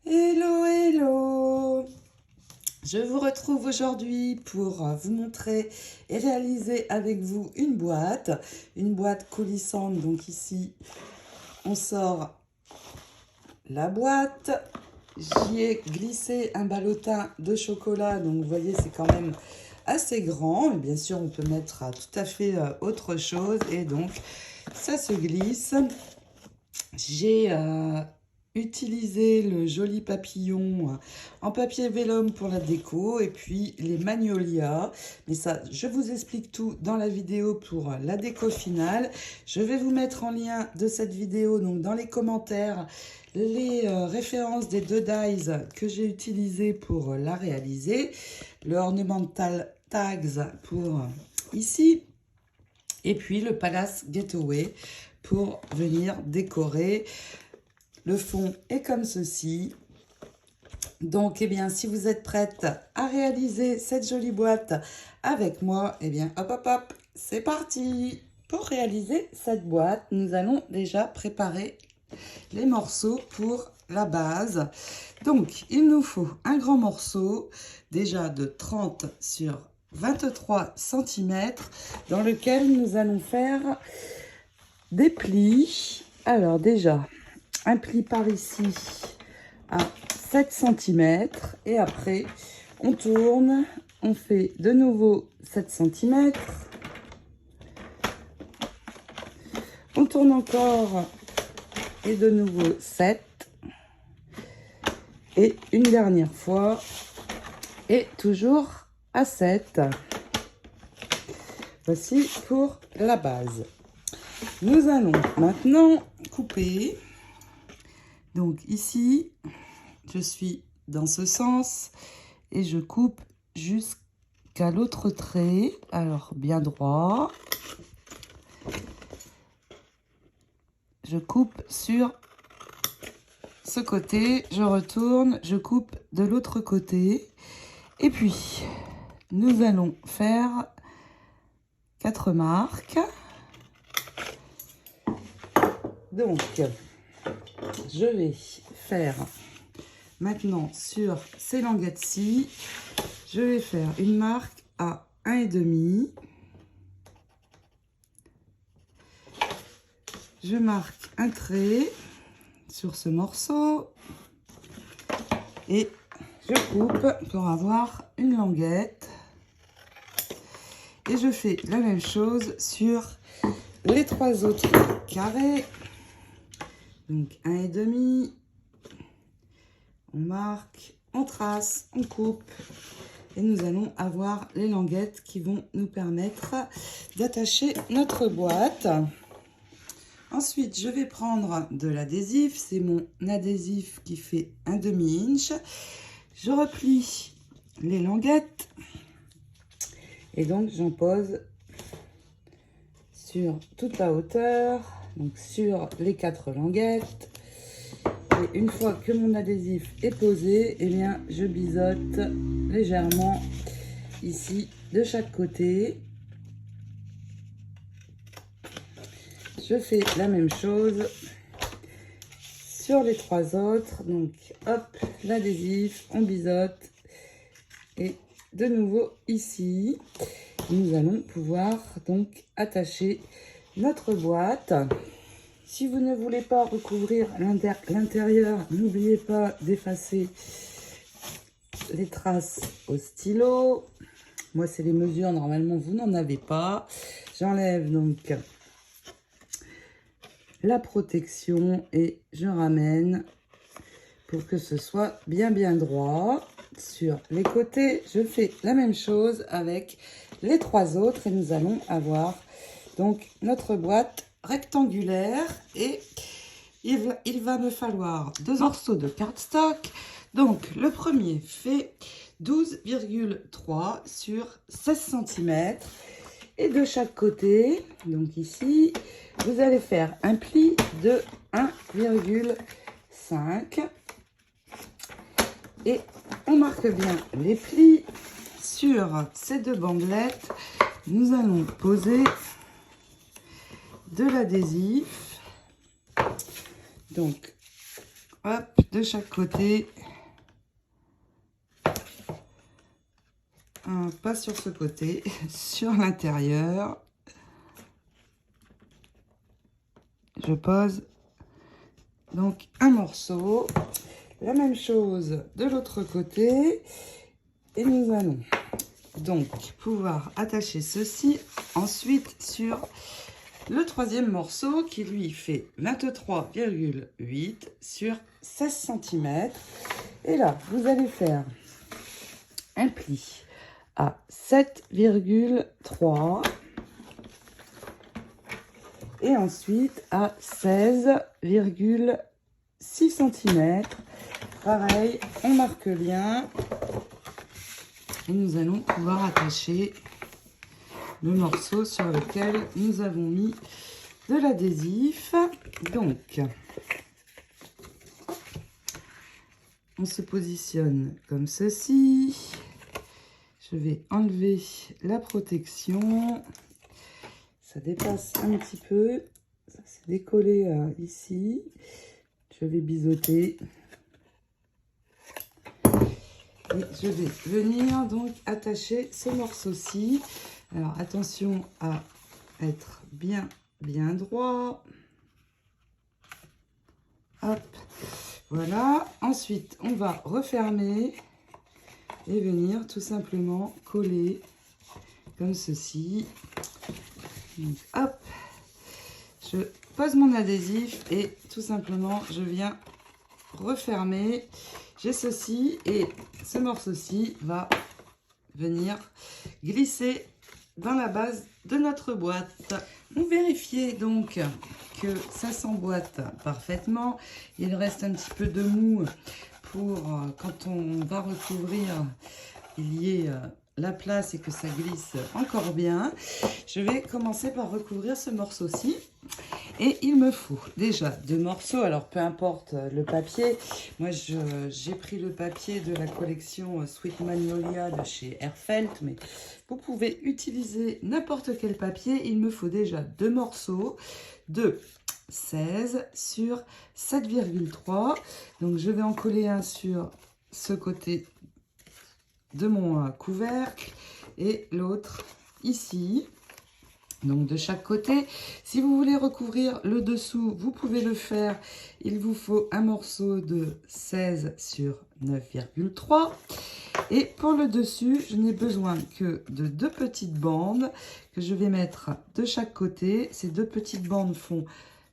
Hello, hello! Je vous retrouve aujourd'hui pour vous montrer et réaliser avec vous une boîte coulissante. Donc ici, on sort la boîte. J'y ai glissé un ballotin de chocolat. Donc vous voyez, c'est quand même assez grand. Et bien sûr, on peut mettre tout à fait autre chose. Et donc, ça se glisse. J'ai utilisé le joli papillon en papier vélum pour la déco et puis les magnolias. Mais ça, je vous explique tout dans la vidéo pour la déco finale. Je vais vous mettre en lien de cette vidéo, donc dans les commentaires, les références des deux dies que j'ai utilisées pour la réaliser. Le ornemental tags pour ici. Et puis le Palace Getaway pour venir décorer. Le fond est comme ceci. Donc, eh bien, si vous êtes prête à réaliser cette jolie boîte avec moi, eh bien, hop, hop, hop, c'est parti! Pour réaliser cette boîte, nous allons déjà préparer les morceaux pour la base. Donc, il nous faut un grand morceau, déjà de 30 sur 23 cm, dans lequel nous allons faire des plis. Alors déjà, un pli par ici à 7 cm et après on tourne, on fait de nouveau 7 cm, on tourne encore et de nouveau 7 et une dernière fois et toujours à 7. Voici pour la base. Nous allons maintenant couper. Donc ici, je suis dans ce sens et je coupe jusqu'à l'autre trait. Alors, bien droit. Je coupe sur ce côté, je retourne, je coupe de l'autre côté. Et puis, nous allons faire 4 marques. Donc, je vais faire maintenant sur ces languettes-ci, je vais faire une marque à 1,5. Je marque un trait sur ce morceau et je coupe pour avoir une languette. Et je fais la même chose sur les 3 autres carrés. Donc 1,5. On marque, on trace, on coupe et nous allons avoir les languettes qui vont nous permettre d'attacher notre boîte. Ensuite, je vais prendre de l'adhésif. C'est mon adhésif qui fait 1/2 inch. Je replie les languettes et donc j'en pose sur toute la hauteur, donc sur les 4 languettes. Et une fois que mon adhésif est posé, eh bien, je biseaute légèrement ici de chaque côté. Je fais la même chose sur les 3 autres. Donc, hop, l'adhésif, on biseaute. Et de nouveau ici, nous allons pouvoir donc attacher notre boîte. Si vous ne voulez pas recouvrir l'intérieur, n'oubliez pas d'effacer les traces au stylo. Moi, c'est les mesures. Normalement, vous n'en avez pas. J'enlève donc la protection et je ramène pour que ce soit bien droit. Sur les côtés, je fais la même chose avec les 3 autres et nous allons avoir donc notre boîte rectangulaire et il va me falloir 2 morceaux de cardstock. Donc le premier fait 12,3 sur 16 cm et de chaque côté, donc ici, vous allez faire un pli de 1,5 et on marque bien les plis. Sur ces 2 bandelettes, nous allons poser de l'adhésif. Donc, hop, de chaque côté. Pas sur ce côté, sur l'intérieur. Je pose donc un morceau. La même chose de l'autre côté. Et nous allons donc pouvoir attacher ceci ensuite sur le troisième morceau qui lui fait 23,8 sur 16 cm. Et là, vous allez faire un pli à 7,3 et ensuite à 16,6 cm. Pareil, on marque bien et nous allons pouvoir attacher le morceau sur lequel nous avons mis de l'adhésif. Donc, on se positionne comme ceci. Je vais enlever la protection. Ça dépasse un petit peu. Ça s'est décollé ici. Je vais biseauter. Et je vais venir donc attacher ce morceau-ci. Alors attention à être bien droit. Hop, voilà. Ensuite, on va refermer et venir tout simplement coller comme ceci. Donc, hop, je pose mon adhésif et tout simplement, je viens refermer. J'ai ceci et ce morceau-ci va venir glisser dans la base de notre boîte. On vérifie donc que ça s'emboîte parfaitement. Il reste un petit peu de mou pour quand on va recouvrir, il y ait la place et que ça glisse encore bien. Je vais commencer par recouvrir ce morceau-ci. Et il me faut déjà 2 morceaux, alors peu importe le papier. Moi, j'ai pris le papier de la collection Sweet Magnolia de chez Airfelt, mais vous pouvez utiliser n'importe quel papier. Il me faut déjà 2 morceaux de 16 sur 7,3. Donc, je vais en coller un sur ce côté de mon couvercle et l'autre ici. Donc de chaque côté, si vous voulez recouvrir le dessous, vous pouvez le faire. Il vous faut un morceau de 16 sur 9,3. Et pour le dessus, je n'ai besoin que de 2 petites bandes que je vais mettre de chaque côté. Ces 2 petites bandes font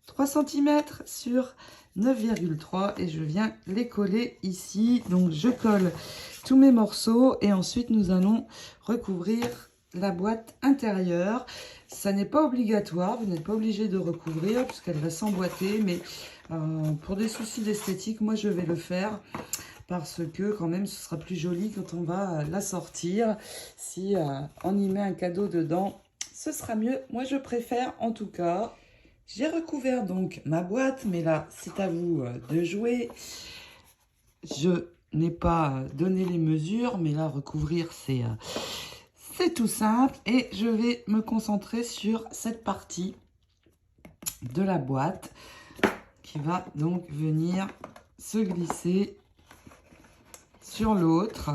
3 cm sur 9,3 et je viens les coller ici. Donc je colle tous mes morceaux et ensuite nous allons recouvrir la boîte intérieure. Ça n'est pas obligatoire, vous n'êtes pas obligé de recouvrir puisqu'elle va s'emboîter, mais pour des soucis d'esthétique, moi je vais le faire parce que quand même ce sera plus joli quand on va la sortir. Si on y met un cadeau dedans, ce sera mieux. Moi je préfère en tout cas. J'ai recouvert donc ma boîte, mais là c'est à vous de jouer. Je n'ai pas donné les mesures, mais là recouvrir c'est tout simple et je vais me concentrer sur cette partie de la boîte qui va donc venir se glisser sur l'autre.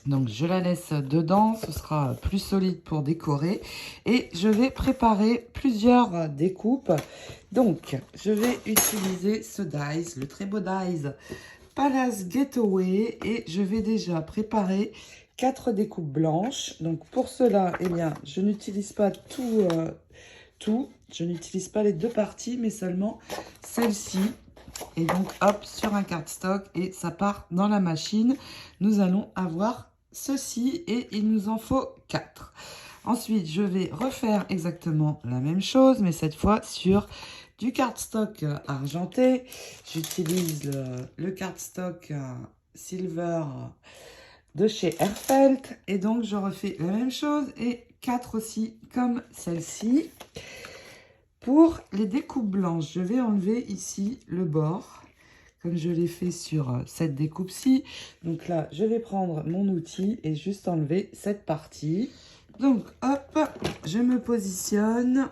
Donc je la laisse dedans, ce sera plus solide pour décorer et je vais préparer plusieurs découpes. Donc je vais utiliser ce dies, le très beau dies Palace Getaway et je vais déjà préparer 4 découpes blanches. Donc pour cela, eh bien, je n'utilise pas tout. Je n'utilise pas les 2 parties, mais seulement celle-ci. Et donc hop, sur un cardstock et ça part dans la machine. Nous allons avoir ceci et il nous en faut 4. Ensuite, je vais refaire exactement la même chose, mais cette fois sur du cardstock argenté. J'utilise le cardstock silver de chez Airfelt et donc je refais la même chose et 4 aussi comme celle-ci. Pour les découpes blanches, je vais enlever ici le bord comme je l'ai fait sur cette découpe-ci. Donc là, je vais prendre mon outil et juste enlever cette partie. Donc hop, je me positionne.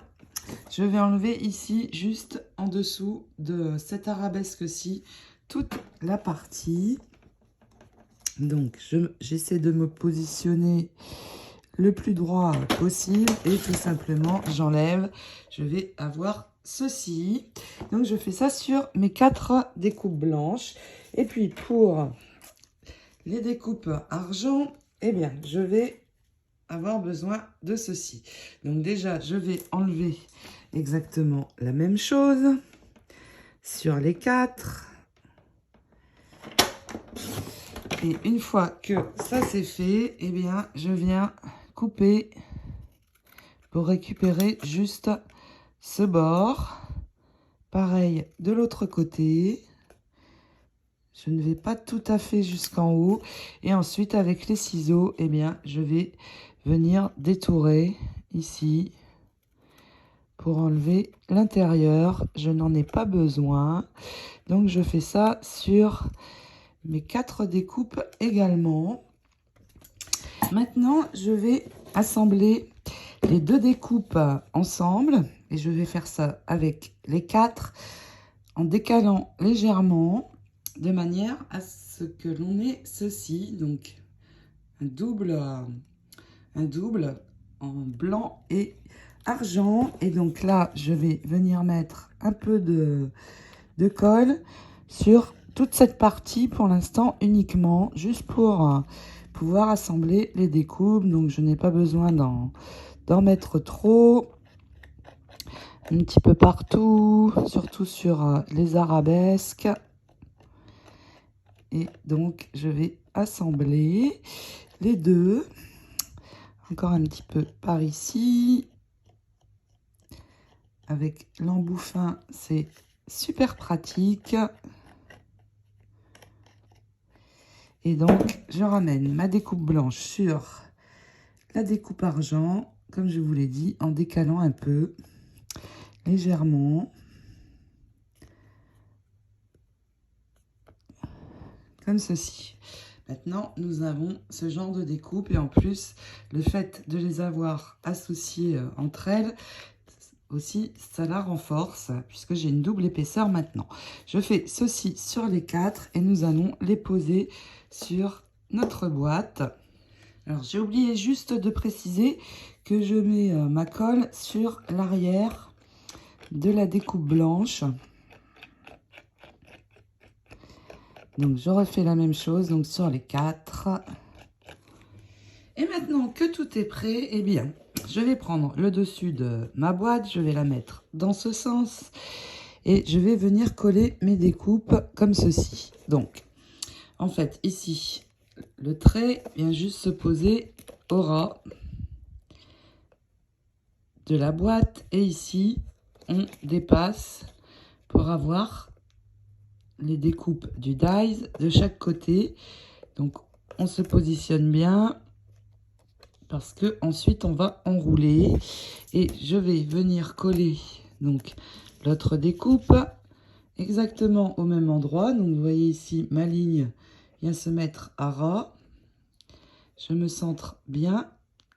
je vais enlever ici, juste en dessous de cette arabesque-ci, toute la partie. Donc, j'essaie de me positionner le plus droit possible et tout simplement, j'enlève. Je vais avoir ceci. Donc, je fais ça sur mes 4 découpes blanches. Et puis, pour les découpes argent, eh bien, je vais avoir besoin de ceci. Donc, déjà, je vais enlever exactement la même chose sur les 4. Et une fois que ça c'est fait, eh bien, je viens couper pour récupérer juste ce bord. Pareil de l'autre côté. Je ne vais pas tout à fait jusqu'en haut. Et ensuite, avec les ciseaux, eh bien, je vais venir détourer ici pour enlever l'intérieur. Je n'en ai pas besoin. Donc, je fais ça sur mes 4 découpes également. Maintenant, je vais assembler les 2 découpes ensemble. Et je vais faire ça avec les 4 en décalant légèrement de manière à ce que l'on ait ceci. Donc, un double en blanc et argent. Et donc là, je vais venir mettre un peu de colle sur toute cette partie pour l'instant uniquement, juste pour pouvoir assembler les découpes. Donc je n'ai pas besoin d'en mettre trop, un petit peu partout, surtout sur les arabesques. Et donc je vais assembler les 2, encore un petit peu par ici. Avec l'embout fin, c'est super pratique. Et donc, je ramène ma découpe blanche sur la découpe argent, comme je vous l'ai dit, en décalant un peu, légèrement. Comme ceci. Maintenant, nous avons ce genre de découpe et en plus, le fait de les avoir associées entre elles, aussi, ça la renforce puisque j'ai une double épaisseur maintenant. Je fais ceci sur les 4 et nous allons les poser sur notre boîte. Alors, j'ai oublié juste de préciser que je mets ma colle sur l'arrière de la découpe blanche. Donc, je refais la même chose donc sur les 4. Et maintenant que tout est prêt, eh bien, je vais prendre le dessus de ma boîte, je vais la mettre dans ce sens et je vais venir coller mes découpes comme ceci. Donc, en fait, ici, le trait vient juste se poser au ras de la boîte et ici, on dépasse pour avoir les découpes du dies de chaque côté. Donc, on se positionne bien parce que ensuite on va enrouler et je vais venir coller donc l'autre découpe exactement au même endroit. Donc, vous voyez ici, ma ligne vient se mettre à ras. Je me centre bien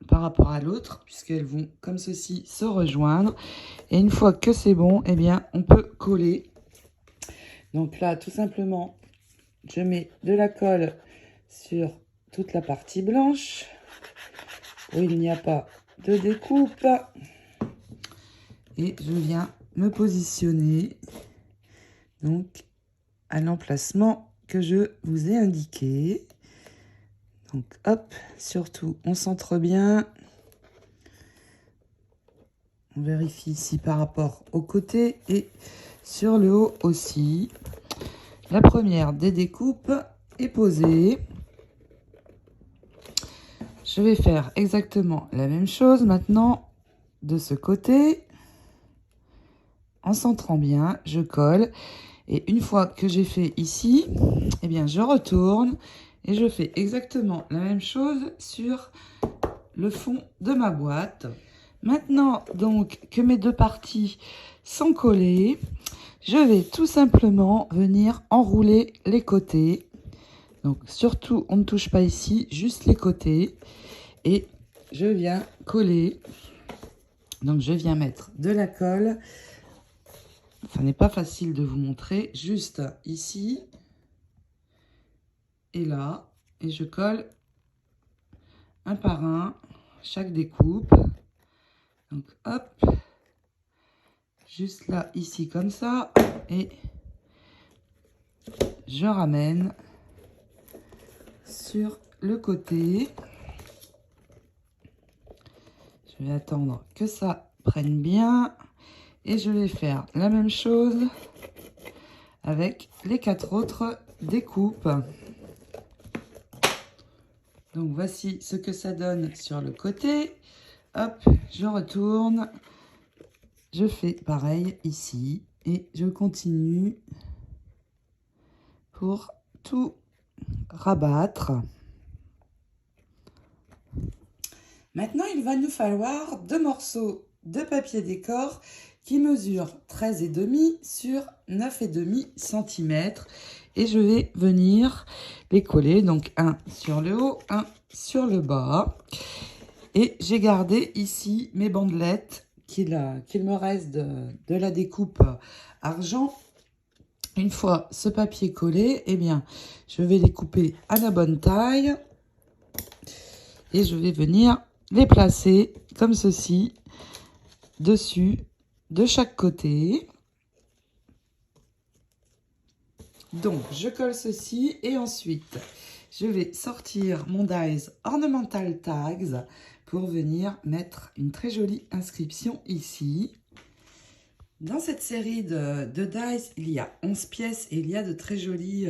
par rapport à l'autre puisqu'elles vont comme ceci se rejoindre. Et une fois que c'est bon, eh bien, on peut coller. Donc là, tout simplement, je mets de la colle sur toute la partie blanche où il n'y a pas de découpe. Et je viens me positionner donc à l'emplacement que je vous ai indiqué. Donc hop, surtout on centre bien. On vérifie ici par rapport au côté et sur le haut aussi. La première des découpes est posée. Je vais faire exactement la même chose maintenant de ce côté. En centrant bien, je colle. Et une fois que j'ai fait ici, eh bien, je retourne et je fais exactement la même chose sur le fond de ma boîte. Maintenant, donc, que mes 2 parties sont collées, je vais tout simplement venir enrouler les côtés. Donc, surtout, on ne touche pas ici, juste les côtés. Et je viens coller Donc, je viens mettre de la colle. Ça n'est pas facile de vous montrer. Juste ici et là. Et je colle un par un chaque découpe. Donc, hop. Juste là, ici, comme ça. Et je ramène sur le côté. Je vais attendre que ça prenne bien. Et je vais faire la même chose avec les 4 autres découpes. Donc, voici ce que ça donne sur le côté. Hop, je retourne. Je fais pareil ici. Et je continue pour tout rabattre. Maintenant, il va nous falloir 2 morceaux de papier décor qui mesurent 13,5 sur 9,5 cm. Et je vais venir les coller. Donc, un sur le haut, un sur le bas. Et j'ai gardé ici mes bandelettes qu'il me reste de la découpe argent. Une fois ce papier collé, eh bien, je vais les couper à la bonne taille. Et je vais venir les placer comme ceci, dessus, de chaque côté. Donc, je colle ceci et ensuite, je vais sortir mon Dies Ornamental Tags pour venir mettre une très jolie inscription ici. Dans cette série de dies, il y a 11 pièces et il y a de très jolies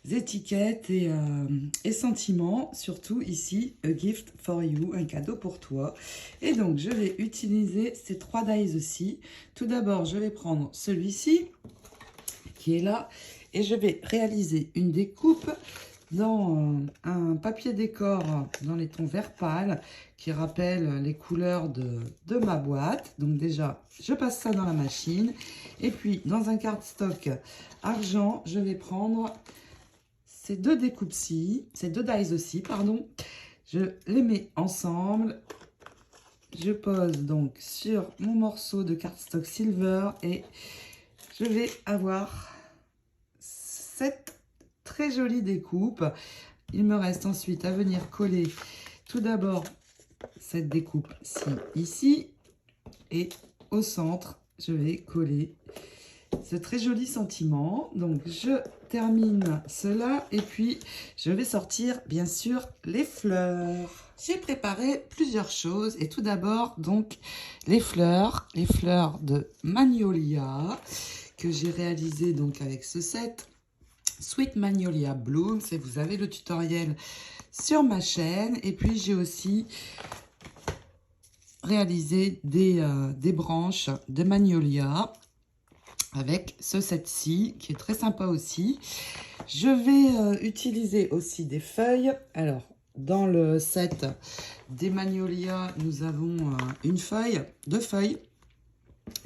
étiquettes et sentiments. Surtout ici, a gift for you, un cadeau pour toi. Et donc, je vais utiliser ces 3 dies aussi. Tout d'abord, je vais prendre celui-ci qui est là et je vais réaliser une découpe dans un papier décor dans les tons vert pâle qui rappelle les couleurs de ma boîte. Donc déjà, je passe ça dans la machine. Et puis, dans un cardstock argent, je vais prendre ces 2 découpes-ci, ces 2 dies-ci, pardon. Je les mets ensemble. Je pose donc sur mon morceau de cardstock silver et je vais avoir cette très jolie découpe. Il me reste ensuite à venir coller tout d'abord cette découpe-ci ici et au centre, je vais coller ce très joli sentiment. Donc, je termine cela et puis je vais sortir bien sûr les fleurs. J'ai préparé plusieurs choses et tout d'abord donc les fleurs de Magnolia que j'ai réalisé donc avec ce set Sweet Magnolia Blooms et vous avez le tutoriel sur ma chaîne. Et puis j'ai aussi réalisé des branches de Magnolia avec ce set-ci qui est très sympa aussi. Je vais utiliser aussi des feuilles. Alors, dans le set des Magnolia, nous avons deux feuilles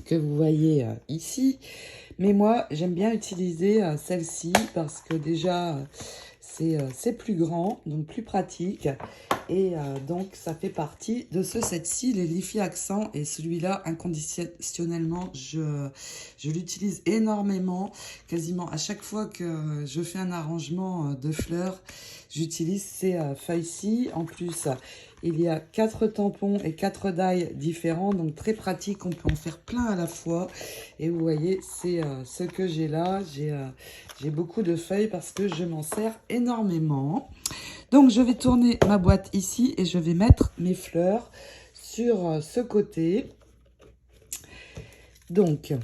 que vous voyez ici. Mais moi, j'aime bien utiliser celle-ci parce que déjà, c'est plus grand, donc plus pratique. Et donc, ça fait partie de ce set-ci, les Leafy Accents. Et celui-là, inconditionnellement, je l'utilise énormément. Quasiment à chaque fois que je fais un arrangement de fleurs, j'utilise ces feuilles-ci. En plus, il y a 4 tampons et 4 dies différents, donc très pratique, on peut en faire plein à la fois. Et vous voyez, c'est ce que j'ai là. J'ai beaucoup de feuilles parce que je m'en sers énormément. Donc, je vais tourner ma boîte ici et je vais mettre mes fleurs sur ce côté. Donc,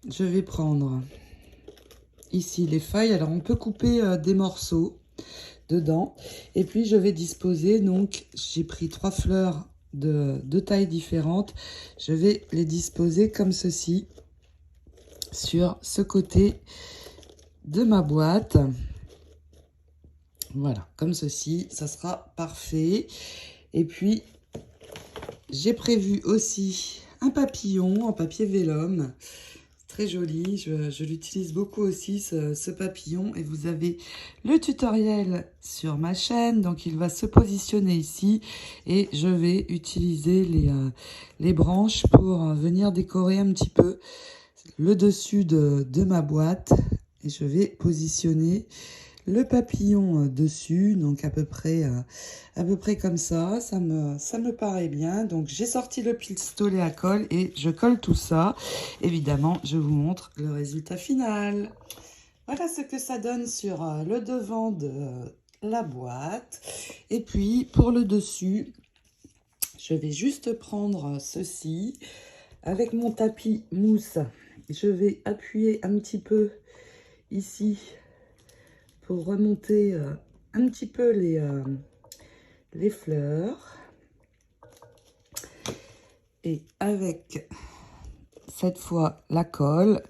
je vais prendre ici les feuilles. Alors, on peut couper des morceaux dedans. Et puis, je vais disposer, donc, j'ai pris 3 fleurs de tailles différentes. Je vais les disposer comme ceci sur ce côté de ma boîte. Voilà, comme ceci, ça sera parfait. Et puis, j'ai prévu aussi un papillon en papier vélum. Très joli, je l'utilise beaucoup aussi ce papillon, et vous avez le tutoriel sur ma chaîne, donc il va se positionner ici et je vais utiliser les branches pour venir décorer un petit peu le dessus de ma boîte, et je vais positionner le papillon dessus, donc à peu près comme ça, ça me paraît bien. Donc j'ai sorti le pistolet à colle et je colle tout ça. Évidemment, je vous montre le résultat final. Voilà ce que ça donne sur le devant de la boîte. Et puis pour le dessus, je vais juste prendre ceci avec mon tapis mousse. Je vais appuyer un petit peu ici pour remonter un petit peu les fleurs. Et avec cette fois la colle,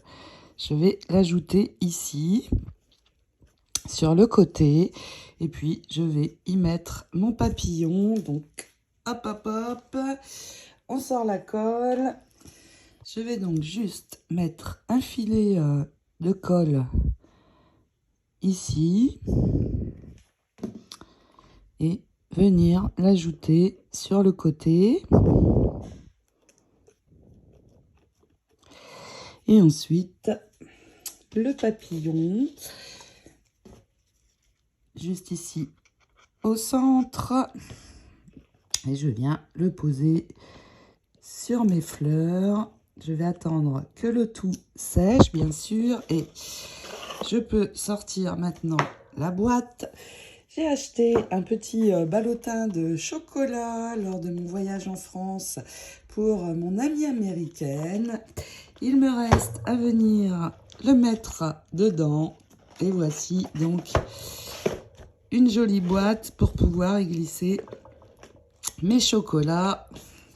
je vais l'ajouter ici sur le côté, et puis je vais y mettre mon papillon. Donc hop hop hop, on sort la colle. Je vais donc juste mettre un filet de colle ici et venir l'ajouter sur le côté. Et ensuite, le papillon, juste ici au centre. Et je viens le poser sur mes fleurs. Je vais attendre que le tout sèche, bien sûr. Et je peux sortir maintenant la boîte. J'ai acheté un petit ballotin de chocolat lors de mon voyage en France pour mon amie américaine. Il me reste à venir le mettre dedans. Et voici donc une jolie boîte pour pouvoir y glisser mes chocolats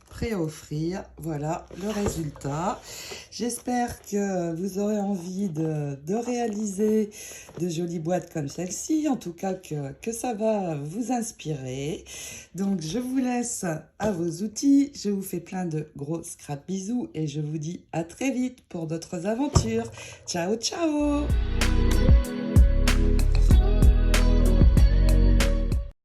prêts à offrir. Voilà le résultat. J'espère que vous aurez envie de réaliser de jolies boîtes comme celle-ci. En tout cas, que ça va vous inspirer. Donc, je vous laisse à vos outils. Je vous fais plein de gros scrap bisous et je vous dis à très vite pour d'autres aventures. Ciao, ciao!